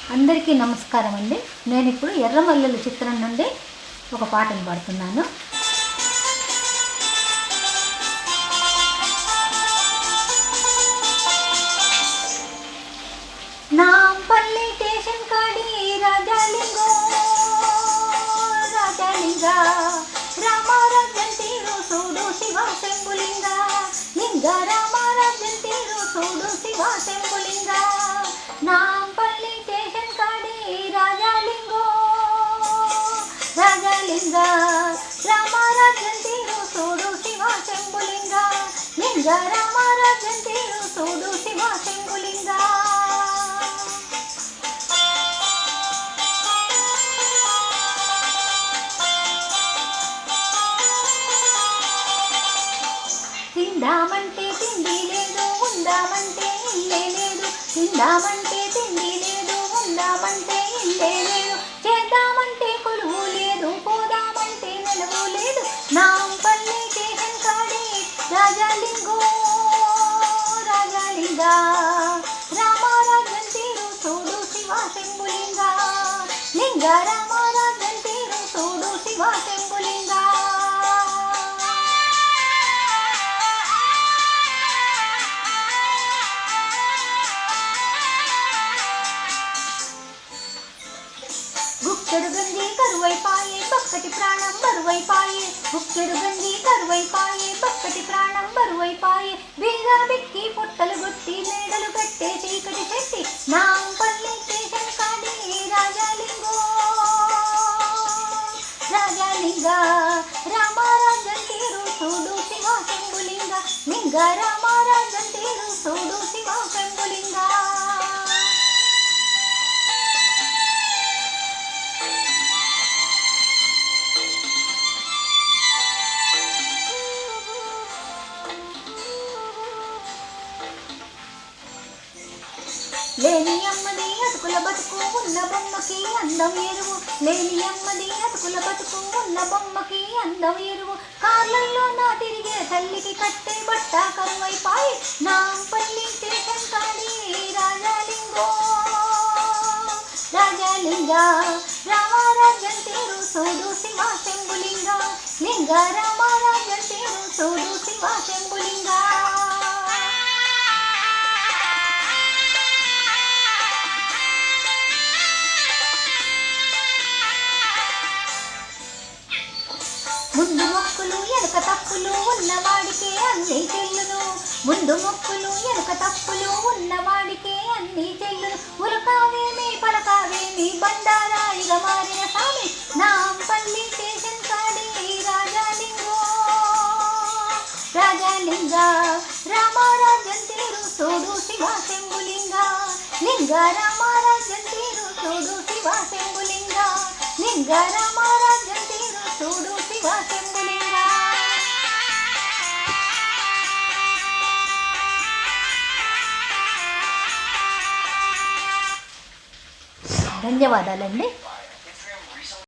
అందరికీ నమస్కారం అండి. నేను ఇప్పుడు ఎర్రమల్లెలు చిత్రం నుండి ఒక పాటను పాడుతున్నాను. నాంపల్లి స్టేషన్ కాడి రాజాలింగో రాజాలింగా రామారాజ్యం తీరు చూడు శివ శంభులింగ లింగ రామారాజ్యం తీరు చూడు శివ శంభులింగ నాంపల్లి స్టేషన్ కాడి రాజాలింగో రాజాలింగ రామారాజ్యం తీరు చూడు శివ శంభులింగ లింగ రామారాజ్యం తీరు చూడు శివ శంభులింగ తిందామంటే తిండి లేదు ఉందామంటే ఇల్లే లేదు తిందామంటే తిండి లేదు ఉందామంటే ఇల్లే లేదు చేద్దామంటే కొలువు లేదు పోదామంటే నిలువు లేదు నాంపల్లి స్టేషన్ కాడి రాజాలింగో రాజాలింగ రామారాజ్యం తీరు చూడు శివ శంభులింగ లింగ రామారాజ్యం తీరు చూడు శివ శంభులింగ గుక్కెడు గంజి కరువైపాయే బక్కటి ప్రాణం బరువైపాయే గుక్కెడు గంజి కరువైపాయే బక్కటి ప్రాణం బరువైపాయే బీగా బిక్కి పొట్టలు గొట్టి మేడలు కట్టే చీకటి చెట్టి నాంపల్లి స్టేషన్ కాడి రాజాలింగో రాజాలింగ రామారాజ్యం తీరు చూడు శివ శంభులింగ లింగ రామారాజ్యం తీరు చూడు శివ శంభులింగ లేని అమ్మది అతుకుల బతుకు ఉన్న బొమ్మకి అందం ఎరువు లేని అమ్మది అతుకుల బతుకు ఉన్న బొమ్మకి అందం ఎరువు కార్లల్లో నా తిరిగే తల్లికి కట్టే బట్ట కరువైపాయి నాంపల్లి స్టేషన్ కాడి రాజాలింగో రాజాలింగ రామారాజ్యం తీరు చూడు శివ శంభులింగ లింగ రామారాజ్యం తీరు చూడు శివ శంభులింగ ముందు మొక్కులు ఎనక తప్పులు ఉన్నవాడికే అన్ని చెల్లును ముందు మొక్కులు ఎనక తప్పులు ఉన్నవాడికే అన్ని చెల్లును ఉరకావేమి పలకావేమి బండారాయిగా మారిన స్వామి నాంపల్లి స్టేషన్ కాడి రాజాలింగో రాజాలింగ రామారాజ్యం తీరు చూడు శివ శంభులింగ లింగ రామారాజ్యం తీరు చూడు శివ శంభులింగ లింగ రామారాజ్యం తీరు చూడు శివ శంభులింగ. ధన్యవాదాలండి.